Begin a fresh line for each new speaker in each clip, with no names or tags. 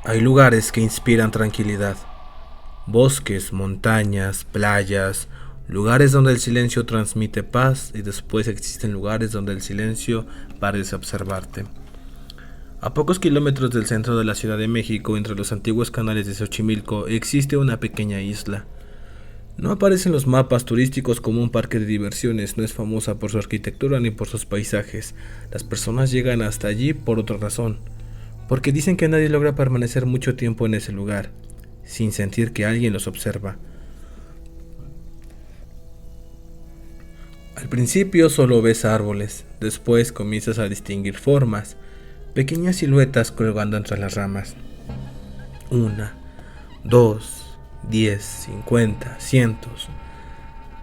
Hay lugares que inspiran tranquilidad, bosques, montañas, playas, lugares donde el silencio transmite paz y después existen lugares donde el silencio parece observarte. A pocos kilómetros del centro de la Ciudad de México, entre los antiguos canales de Xochimilco, existe una pequeña isla. No aparece en los mapas turísticos como un parque de diversiones, no es famosa por su arquitectura ni por sus paisajes. Las personas llegan hasta allí por otra razón, porque dicen que nadie logra permanecer mucho tiempo en ese lugar, sin sentir que alguien los observa. Al principio solo ves árboles, después comienzas a distinguir formas, pequeñas siluetas colgando entre las ramas. Una, dos, 10, 50, cientos.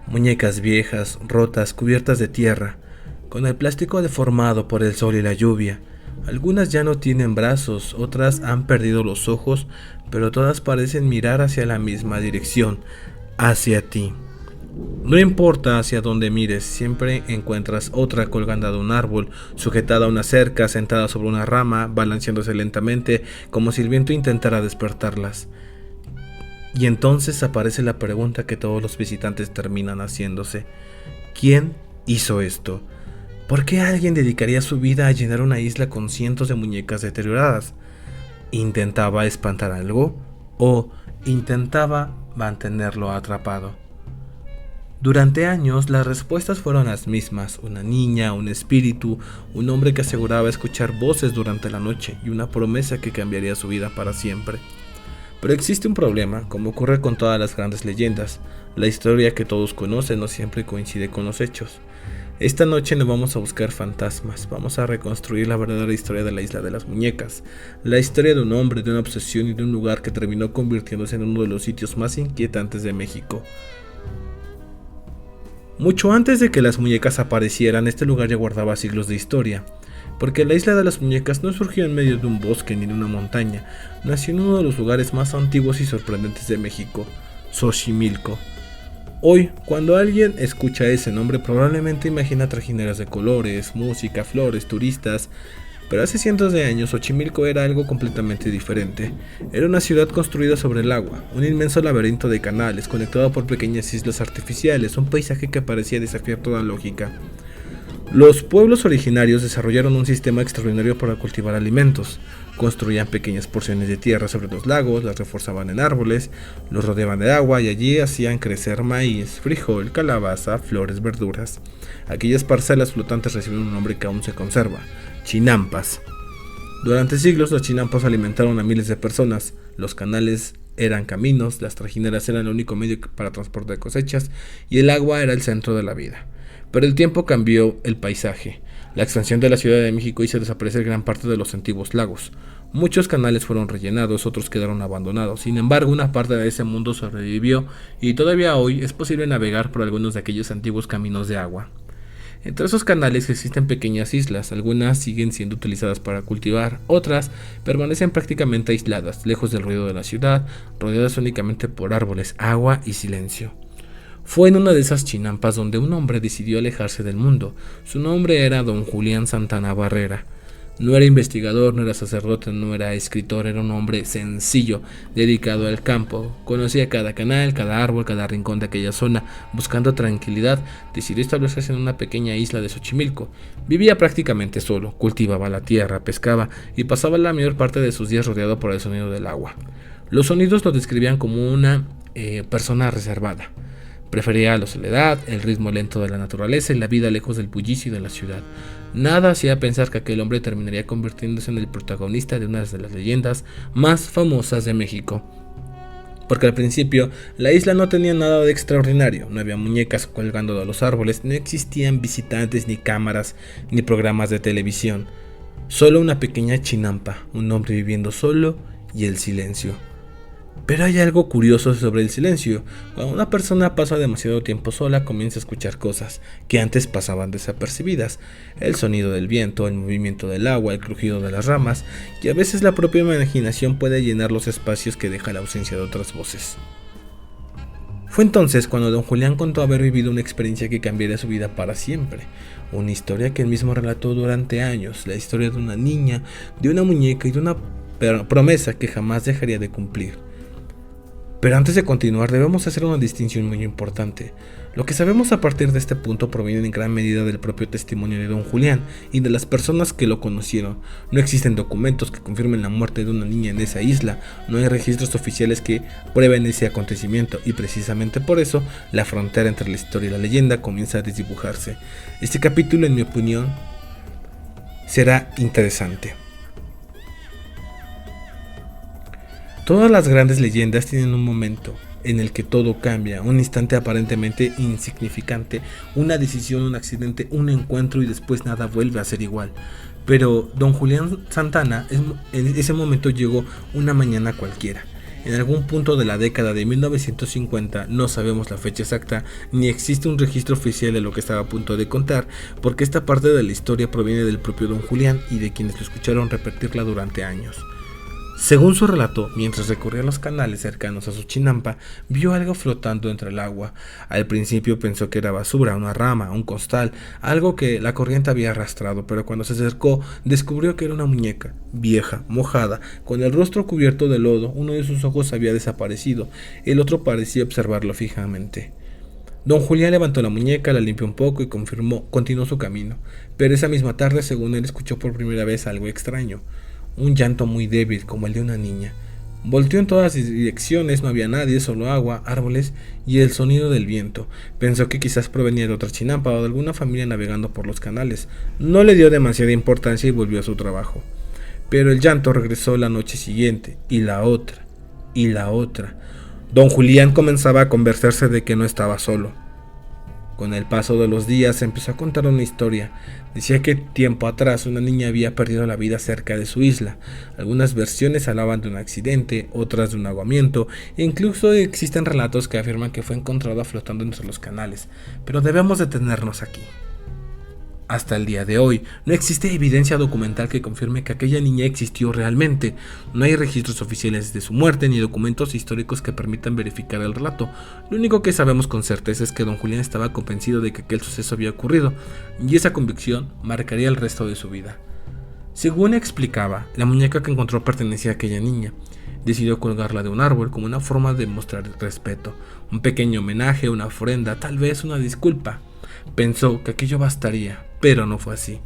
Muñecas viejas, rotas, cubiertas de tierra, con el plástico deformado por el sol y la lluvia. Algunas ya no tienen brazos, otras han perdido los ojos, pero todas parecen mirar hacia la misma dirección, hacia ti. No importa hacia dónde mires, siempre encuentras otra colgando de un árbol, sujetada a una cerca, sentada sobre una rama, balanceándose lentamente, como si el viento intentara despertarlas. Y entonces aparece la pregunta que todos los visitantes terminan haciéndose. ¿Quién hizo esto? ¿Por qué alguien dedicaría su vida a llenar una isla con cientos de muñecas deterioradas? ¿Intentaba espantar algo? ¿O intentaba mantenerlo atrapado? Durante años las respuestas fueron las mismas: una niña, un espíritu, un hombre que aseguraba escuchar voces durante la noche y una promesa que cambiaría su vida para siempre. Pero existe un problema, como ocurre con todas las grandes leyendas. La historia que todos conocen no siempre coincide con los hechos. Esta noche no vamos a buscar fantasmas, vamos a reconstruir la verdadera historia de la Isla de las Muñecas, la historia de un hombre, de una obsesión y de un lugar que terminó convirtiéndose en uno de los sitios más inquietantes de México. Mucho antes de que las muñecas aparecieran, este lugar ya guardaba siglos de historia, porque la Isla de las Muñecas no surgió en medio de un bosque ni de una montaña, nació en uno de los lugares más antiguos y sorprendentes de México, Xochimilco. Hoy, cuando alguien escucha ese nombre, probablemente imagina trajineras de colores, música, flores, turistas, pero hace cientos de años Xochimilco era algo completamente diferente. Era una ciudad construida sobre el agua, un inmenso laberinto de canales conectado por pequeñas islas artificiales, un paisaje que parecía desafiar toda lógica. Los pueblos originarios desarrollaron un sistema extraordinario para cultivar alimentos. Construían pequeñas porciones de tierra sobre los lagos, las reforzaban en árboles, los rodeaban de agua y allí hacían crecer maíz, frijol, calabaza, flores, verduras. Aquellas parcelas flotantes recibieron un nombre que aún se conserva: chinampas. Durante siglos las chinampas alimentaron a miles de personas. Los canales eran caminos, las trajineras eran el único medio para transporte de cosechas y el agua era el centro de la vida. Pero el tiempo cambió el paisaje. La expansión de la Ciudad de México hizo desaparecer gran parte de los antiguos lagos. Muchos canales fueron rellenados, otros quedaron abandonados. Sin embargo, una parte de ese mundo sobrevivió y todavía hoy es posible navegar por algunos de aquellos antiguos caminos de agua. Entre esos canales existen pequeñas islas, algunas siguen siendo utilizadas para cultivar, otras permanecen prácticamente aisladas, lejos del ruido de la ciudad, rodeadas únicamente por árboles, agua y silencio. Fue en una de esas chinampas donde un hombre decidió alejarse del mundo. Su nombre era don Julián Santana Barrera. No era investigador, no era sacerdote, no era escritor, era un hombre sencillo, dedicado al campo. Conocía cada canal, cada árbol, cada rincón de aquella zona. Buscando tranquilidad, decidió establecerse en una pequeña isla de Xochimilco. Vivía prácticamente solo, cultivaba la tierra, pescaba y pasaba la mayor parte de sus días rodeado por el sonido del agua. Los sonidos lo describían como una persona reservada. Prefería la soledad, el ritmo lento de la naturaleza y la vida lejos del bullicio de la ciudad. Nada hacía pensar que aquel hombre terminaría convirtiéndose en el protagonista de una de las leyendas más famosas de México. Porque al principio la isla no tenía nada de extraordinario, no había muñecas colgando de los árboles, no existían visitantes ni cámaras ni programas de televisión. Solo una pequeña chinampa, un hombre viviendo solo y el silencio. Pero hay algo curioso sobre el silencio. Cuando una persona pasa demasiado tiempo sola, comienza a escuchar cosas que antes pasaban desapercibidas. El sonido del viento, el movimiento del agua, el crujido de las ramas, y a veces la propia imaginación puede llenar los espacios que deja la ausencia de otras voces. Fue entonces cuando don Julián contó haber vivido una experiencia que cambiaría su vida para siempre. Una historia que él mismo relató durante años, la historia de una niña, de una muñeca y de una promesa que jamás dejaría de cumplir. Pero antes de continuar debemos hacer una distinción muy importante. Lo que sabemos a partir de este punto proviene en gran medida del propio testimonio de don Julián y de las personas que lo conocieron. No existen documentos que confirmen la muerte de una niña en esa isla, no hay registros oficiales que prueben ese acontecimiento y precisamente por eso la frontera entre la historia y la leyenda comienza a desdibujarse. Este capítulo, en mi opinión, será interesante. Todas las grandes leyendas tienen un momento en el que todo cambia, un instante aparentemente insignificante, una decisión, un accidente, un encuentro y después nada vuelve a ser igual. Pero don Julián Santana, en ese momento llegó una mañana cualquiera. En algún punto de la década de 1950, no sabemos la fecha exacta, ni existe un registro oficial de lo que estaba a punto de contar, porque esta parte de la historia proviene del propio don Julián y de quienes lo escucharon repetirla durante años. Según su relato, mientras recorría los canales cercanos a su chinampa, vio algo flotando entre el agua. Al principio pensó que era basura, una rama, un costal, algo que la corriente había arrastrado, pero cuando se acercó descubrió que era una muñeca, vieja, mojada, con el rostro cubierto de lodo. Uno de sus ojos había desaparecido, el otro parecía observarlo fijamente. Don Julián levantó la muñeca, la limpió un poco y continuó su camino, pero esa misma tarde, según él, escuchó por primera vez algo extraño. Un llanto muy débil, como el de una niña. Volteó en todas direcciones, no había nadie, solo agua, árboles y el sonido del viento. Pensó que quizás provenía de otra chinampa o de alguna familia navegando por los canales. No le dio demasiada importancia y volvió a su trabajo. Pero el llanto regresó la noche siguiente, y la otra, y la otra. Don Julián comenzaba a convencerse de que no estaba solo. Con el paso de los días empezó a contar una historia. Decía que tiempo atrás una niña había perdido la vida cerca de su isla. Algunas versiones hablaban de un accidente, otras de un ahogamiento, e incluso existen relatos que afirman que fue encontrada flotando entre los canales. Pero debemos detenernos aquí. Hasta el día de hoy, no existe evidencia documental que confirme que aquella niña existió realmente. No hay registros oficiales de su muerte ni documentos históricos que permitan verificar el relato. Lo único que sabemos con certeza es que don Julián estaba convencido de que aquel suceso había ocurrido, y esa convicción marcaría el resto de su vida. Según explicaba, la muñeca que encontró pertenecía a aquella niña. Decidió colgarla de un árbol como una forma de mostrar respeto, un pequeño homenaje, una ofrenda, tal vez una disculpa. Pensó que aquello bastaría, pero no fue así.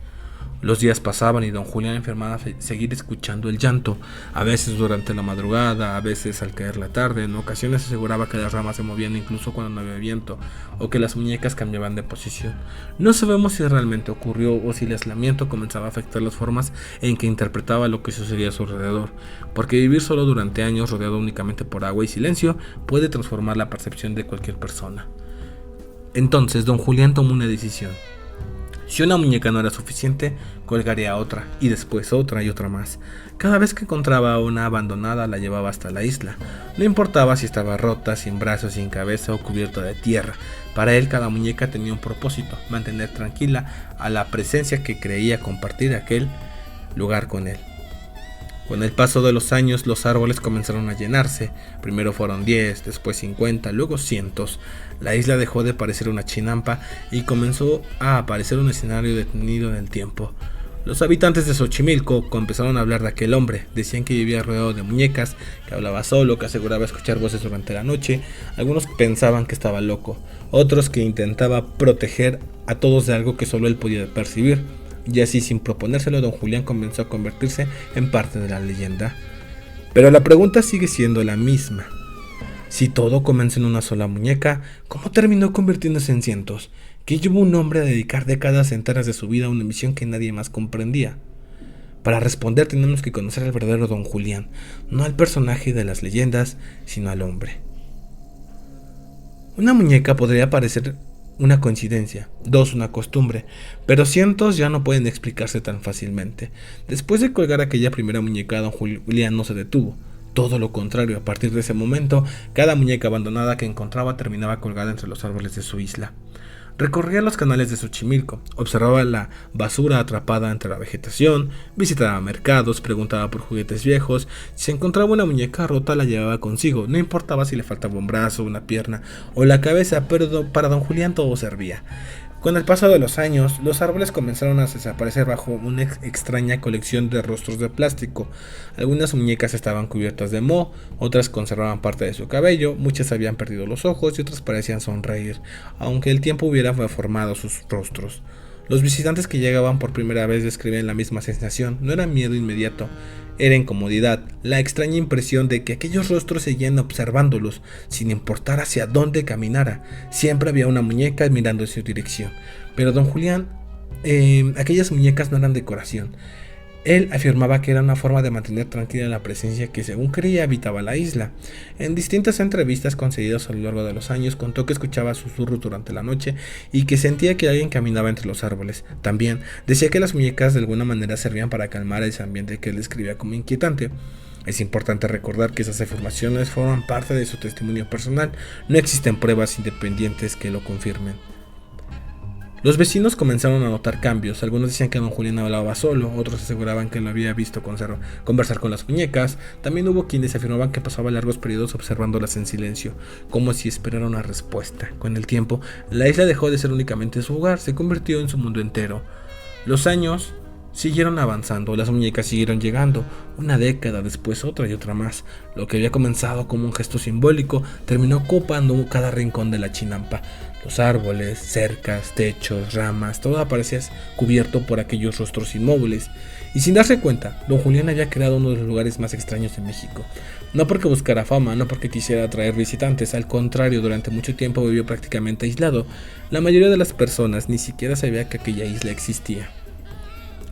Los días pasaban y don Julián enfermaba a seguir escuchando el llanto, a veces durante la madrugada, a veces al caer la tarde. En ocasiones aseguraba que las ramas se movían incluso cuando no había viento, o que las muñecas cambiaban de posición. No sabemos si realmente ocurrió o si el aislamiento comenzaba a afectar las formas en que interpretaba lo que sucedía a su alrededor, porque vivir solo durante años rodeado únicamente por agua y silencio puede transformar la percepción de cualquier persona. Entonces don Julián tomó una decisión. Si una muñeca no era suficiente, colgaría otra, y después otra y otra más. Cada vez que encontraba una abandonada la llevaba hasta la isla. No importaba si estaba rota, sin brazos, sin cabeza o cubierta de tierra. Para él cada muñeca tenía un propósito: mantener tranquila a la presencia que creía compartir aquel lugar con él. Con el paso de los años los árboles comenzaron a llenarse. Primero fueron 10, después 50, luego cientos. La isla dejó de parecer una chinampa y comenzó a aparecer un escenario detenido en el tiempo. Los habitantes de Xochimilco comenzaron a hablar de aquel hombre. Decían que vivía rodeado de muñecas, que hablaba solo, que aseguraba escuchar voces durante la noche. Algunos pensaban que estaba loco, otros que intentaba proteger a todos de algo que solo él podía percibir. Y así, sin proponérselo, don Julián comenzó a convertirse en parte de la leyenda. Pero la pregunta sigue siendo la misma. Si todo comenzó en una sola muñeca, ¿cómo terminó convirtiéndose en cientos? ¿Qué llevó a un hombre a dedicar décadas enteras de su vida a una misión que nadie más comprendía? Para responder tenemos que conocer al verdadero don Julián, no al personaje de las leyendas, sino al hombre. Una muñeca podría parecer una coincidencia, dos una costumbre, pero cientos ya no pueden explicarse tan fácilmente. Después de colgar aquella primera muñeca, don Julián no se detuvo. Todo lo contrario, a partir de ese momento, cada muñeca abandonada que encontraba terminaba colgada entre los árboles de su isla. Recorría los canales de Xochimilco, observaba la basura atrapada entre la vegetación, visitaba mercados, preguntaba por juguetes viejos. Si encontraba una muñeca rota la llevaba consigo, no importaba si le faltaba un brazo, una pierna o la cabeza, pero para don Julián todo servía. Con el paso de los años, los árboles comenzaron a desaparecer bajo una extraña colección de rostros de plástico. Algunas muñecas estaban cubiertas de moho, otras conservaban parte de su cabello, muchas habían perdido los ojos y otras parecían sonreír, aunque el tiempo hubiera deformado sus rostros. Los visitantes que llegaban por primera vez describían la misma sensación, no era miedo inmediato, era incomodidad, la extraña impresión de que aquellos rostros seguían observándolos, sin importar hacia dónde caminara. Siempre había una muñeca mirando en su dirección. Pero don Julián, aquellas muñecas no eran decoración. Él afirmaba que era una forma de mantener tranquila la presencia que según creía habitaba la isla. En distintas entrevistas concedidas a lo largo de los años contó que escuchaba susurros durante la noche y que sentía que alguien caminaba entre los árboles. También decía que las muñecas de alguna manera servían para calmar ese ambiente que él describía como inquietante. Es importante recordar que esas afirmaciones forman parte de su testimonio personal, no existen pruebas independientes que lo confirmen. Los vecinos comenzaron a notar cambios, algunos decían que don Julián hablaba solo, otros aseguraban que lo había visto conversar con las muñecas, también hubo quienes afirmaban que pasaba largos periodos observándolas en silencio, como si esperara una respuesta. Con el tiempo, la isla dejó de ser únicamente su hogar, se convirtió en su mundo entero. Los años siguieron avanzando, las muñecas siguieron llegando, una década después otra y otra más. Lo que había comenzado como un gesto simbólico terminó ocupando cada rincón de la chinampa. Los árboles, cercas, techos, ramas, todo aparecía cubierto por aquellos rostros inmóviles. Y sin darse cuenta, don Julián había creado uno de los lugares más extraños de México. No porque buscara fama, no porque quisiera atraer visitantes, al contrario, durante mucho tiempo vivió prácticamente aislado. La mayoría de las personas ni siquiera sabía que aquella isla existía.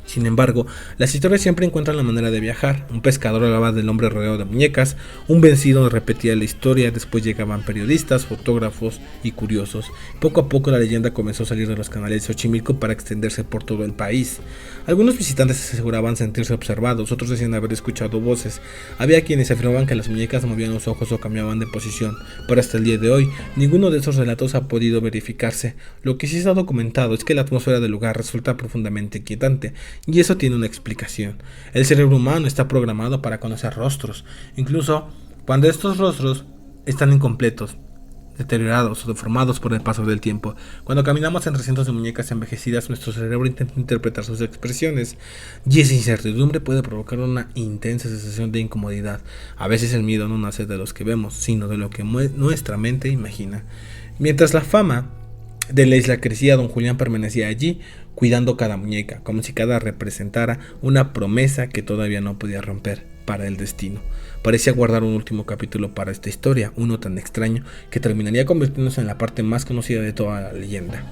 Sin embargo, las historias siempre encuentran la manera de viajar. Un pescador hablaba del hombre rodeado de muñecas, un vencido repetía la historia, después llegaban periodistas, fotógrafos y curiosos. Poco a poco la leyenda comenzó a salir de los canales de Xochimilco para extenderse por todo el país. Algunos visitantes aseguraban sentirse observados, otros decían haber escuchado voces. Había quienes afirmaban que las muñecas movían los ojos o cambiaban de posición, pero hasta el día de hoy, ninguno de esos relatos ha podido verificarse. Lo que sí está documentado es que la atmósfera del lugar resulta profundamente inquietante. Y eso tiene una explicación. El cerebro humano está programado para conocer rostros, incluso cuando estos rostros están incompletos, deteriorados o deformados por el paso del tiempo. Cuando caminamos en recintos de muñecas envejecidas, nuestro cerebro intenta interpretar sus expresiones, y esa incertidumbre puede provocar una intensa sensación de incomodidad. A veces el miedo no nace de los que vemos, sino de lo que nuestra mente imagina. Mientras la fama de la isla crecía, don Julián permanecía allí, cuidando cada muñeca, como si cada representara una promesa que todavía no podía romper para el destino. Parecía guardar un último capítulo para esta historia, uno tan extraño que terminaría convirtiéndose en la parte más conocida de toda la leyenda.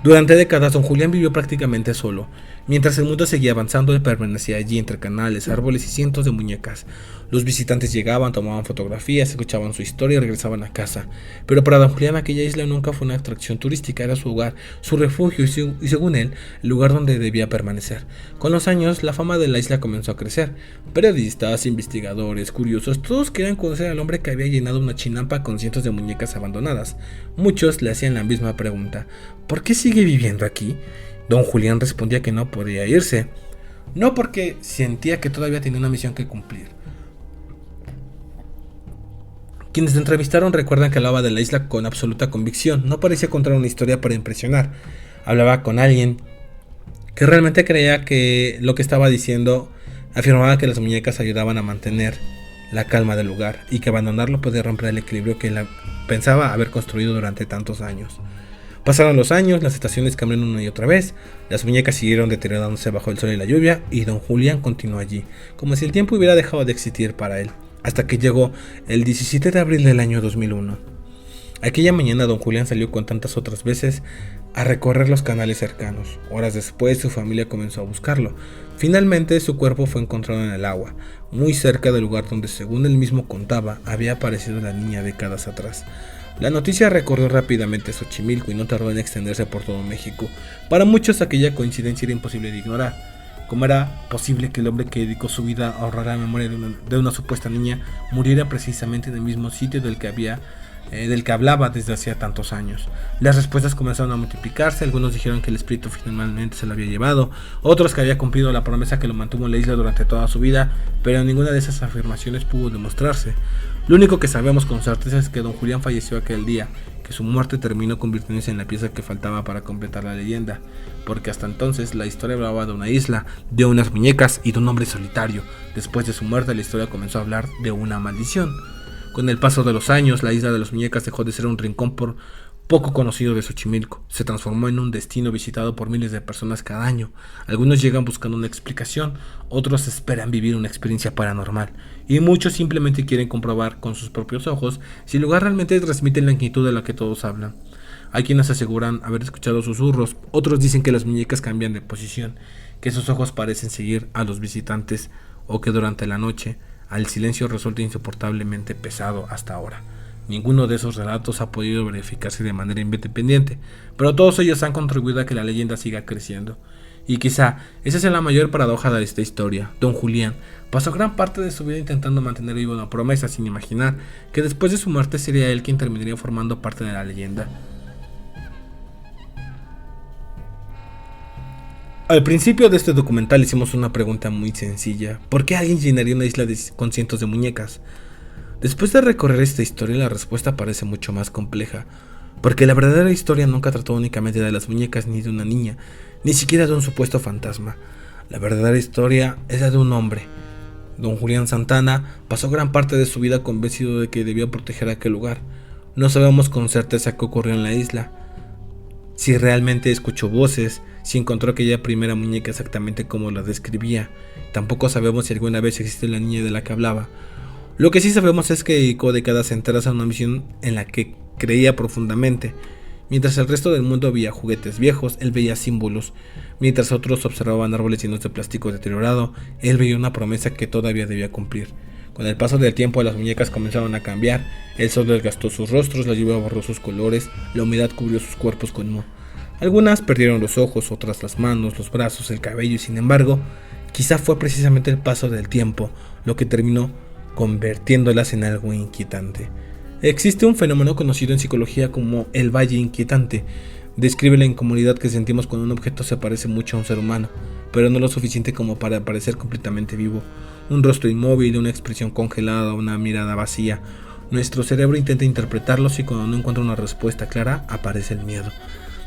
Durante décadas, don Julián vivió prácticamente solo. Mientras el mundo seguía avanzando, él permanecía allí entre canales, árboles y cientos de muñecas. Los visitantes llegaban, tomaban fotografías, escuchaban su historia y regresaban a casa. Pero para don Julián aquella isla nunca fue una atracción turística, era su hogar, su refugio y según él, el lugar donde debía permanecer. Con los años, la fama de la isla comenzó a crecer. Periodistas, investigadores, curiosos, todos querían conocer al hombre que había llenado una chinampa con cientos de muñecas abandonadas. Muchos le hacían la misma pregunta: ¿por qué sigue viviendo aquí? Don Julián respondía que no podía irse, no porque sentía que todavía tenía una misión que cumplir. Quienes lo entrevistaron recuerdan que hablaba de la isla con absoluta convicción, no parecía contar una historia para impresionar. Hablaba con alguien que realmente creía que lo que estaba diciendo. Afirmaba que las muñecas ayudaban a mantener la calma del lugar y que abandonarlo podía romper el equilibrio que él pensaba haber construido durante tantos años. Pasaron los años, las estaciones cambiaron una y otra vez, las muñecas siguieron deteriorándose bajo el sol y la lluvia, y don Julián continuó allí, como si el tiempo hubiera dejado de existir para él, hasta que llegó el 17 de abril del año 2001. Aquella mañana don Julián salió con tantas otras veces a recorrer los canales cercanos. Horas después su familia comenzó a buscarlo. Finalmente su cuerpo fue encontrado en el agua, muy cerca del lugar donde, según él mismo contaba, había aparecido la niña décadas atrás. La noticia recorrió rápidamente Xochimilco y no tardó en extenderse por todo México. Para muchos aquella coincidencia era imposible de ignorar. ¿Cómo era posible que el hombre que dedicó su vida a ahorrar la memoria de una supuesta niña muriera precisamente en el mismo sitio del que había del que hablaba desde hacía tantos años. Las respuestas comenzaron a multiplicarse, algunos dijeron que el espíritu finalmente se lo había llevado, otros que había cumplido la promesa que lo mantuvo en la isla durante toda su vida, pero ninguna de esas afirmaciones pudo demostrarse. Lo único que sabemos con certeza es que don Julián falleció aquel día, que su muerte terminó convirtiéndose en la pieza que faltaba para completar la leyenda, porque hasta entonces la historia hablaba de una isla, de unas muñecas y de un hombre solitario. Después de su muerte la historia comenzó a hablar de una maldición. Con el paso de los años, la isla de las muñecas dejó de ser un rincón poco conocido de Xochimilco. Se transformó en un destino visitado por miles de personas cada año. Algunos llegan buscando una explicación, otros esperan vivir una experiencia paranormal, y muchos simplemente quieren comprobar con sus propios ojos si el lugar realmente transmite la magnitud de la que todos hablan. Hay quienes aseguran haber escuchado susurros, otros dicen que las muñecas cambian de posición, que sus ojos parecen seguir a los visitantes, o que durante la noche el silencio resulta insoportablemente pesado hasta ahora. Ninguno de esos relatos ha podido verificarse de manera independiente, pero todos ellos han contribuido a que la leyenda siga creciendo. Y quizá esa sea la mayor paradoja de esta historia. Don Julián pasó gran parte de su vida intentando mantener viva una promesa, sin imaginar que después de su muerte sería él quien terminaría formando parte de la leyenda. Al principio de este documental hicimos una pregunta muy sencilla: ¿por qué alguien llenaría una isla con cientos de muñecas? Después de recorrer esta historia, la respuesta parece mucho más compleja, porque la verdadera historia nunca trató únicamente de las muñecas ni de una niña, ni siquiera de un supuesto fantasma. La verdadera historia es la de un hombre. Don Julián Santana pasó gran parte de su vida convencido de que debía proteger aquel lugar. No sabemos con certeza qué ocurrió en la isla, si realmente escuchó voces, si encontró aquella primera muñeca exactamente como la describía. Tampoco sabemos si alguna vez existe la niña de la que hablaba. Lo que sí sabemos es que dedicó décadas enteras a una misión en la que creía profundamente. Mientras el resto del mundo veía juguetes viejos, él veía símbolos. Mientras otros observaban árboles llenos de plástico deteriorado, él veía una promesa que todavía debía cumplir. Con el paso del tiempo, las muñecas comenzaron a cambiar. El sol desgastó sus rostros, la lluvia borró sus colores, la humedad cubrió sus cuerpos con moho. Algunas perdieron los ojos, otras las manos, los brazos, el cabello, y sin embargo, quizá fue precisamente el paso del tiempo lo que terminó convirtiéndolas en algo inquietante. Existe un fenómeno conocido en psicología como el valle inquietante. Describe la incomodidad que sentimos cuando un objeto se parece mucho a un ser humano, pero no lo suficiente como para parecer completamente vivo. Un rostro inmóvil, una expresión congelada, una mirada vacía. Nuestro cerebro intenta interpretarlos y cuando no encuentra una respuesta clara, aparece el miedo.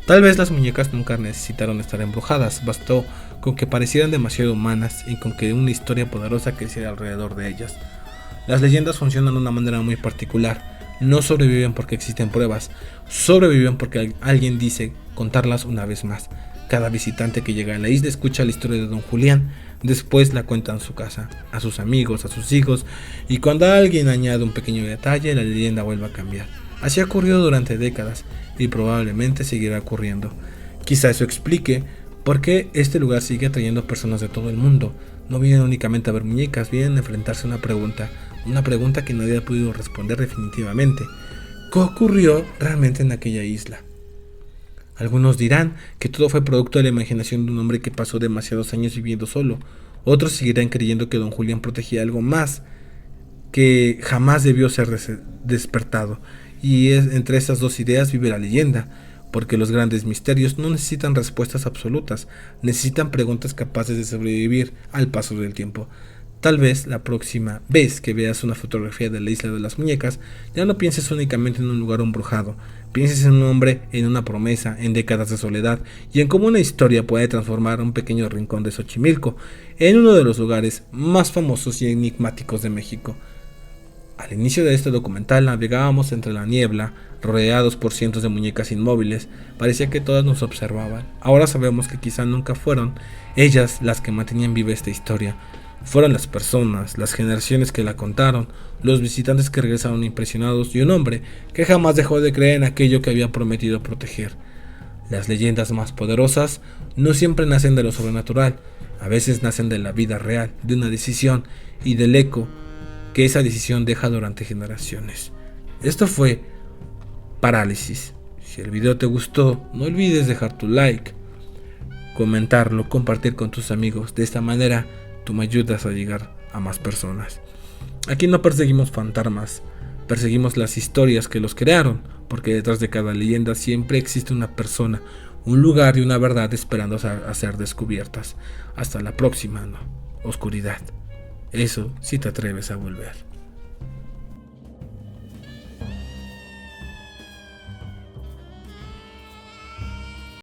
Tal vez las muñecas nunca necesitaron estar embrujadas, bastó con que parecieran demasiado humanas y con que una historia poderosa creciera alrededor de ellas. Las leyendas funcionan de una manera muy particular. No sobreviven porque existen pruebas, sobreviven porque alguien dice contarlas una vez más. Cada visitante que llega a la isla escucha la historia de don Julián, después la cuenta en su casa, a sus amigos, a sus hijos, y cuando alguien añade un pequeño detalle, la leyenda vuelve a cambiar. Así ha ocurrido durante décadas y probablemente seguirá ocurriendo. Quizá eso explique por qué este lugar sigue atrayendo personas de todo el mundo. No vienen únicamente a ver muñecas, vienen a enfrentarse a una pregunta que nadie ha podido responder definitivamente. ¿Qué ocurrió realmente en aquella isla? Algunos dirán que todo fue producto de la imaginación de un hombre que pasó demasiados años viviendo solo. Otros seguirán creyendo que don Julián protegía algo más que jamás debió ser despertado. Y entre esas dos ideas vive la leyenda, porque los grandes misterios no necesitan respuestas absolutas, necesitan preguntas capaces de sobrevivir al paso del tiempo. Tal vez la próxima vez que veas una fotografía de la isla de las muñecas, ya no pienses únicamente en un lugar embrujado, pienses en un hombre, en una promesa, en décadas de soledad y en cómo una historia puede transformar un pequeño rincón de Xochimilco en uno de los lugares más famosos y enigmáticos de México. Al inicio de este documental navegábamos entre la niebla, rodeados por cientos de muñecas inmóviles. Parecía que todas nos observaban. Ahora sabemos que quizá nunca fueron ellas las que mantenían viva esta historia. Fueron las personas, las generaciones que la contaron, los visitantes que regresaron impresionados y un hombre que jamás dejó de creer en aquello que había prometido proteger. Las leyendas más poderosas no siempre nacen de lo sobrenatural, a veces nacen de la vida real, de una decisión y del eco que esa decisión deja durante generaciones. Esto fue Parálisis. Si el video te gustó, no olvides dejar tu like, comentarlo, compartir con tus amigos. De esta manera tú me ayudas a llegar a más personas. Aquí no perseguimos fantasmas, Perseguimos las historias que los crearon, porque detrás de cada leyenda siempre existe una persona, un lugar y una verdad esperando a ser descubiertas. Hasta la próxima, ¿no? Oscuridad. Eso si te atreves a volver.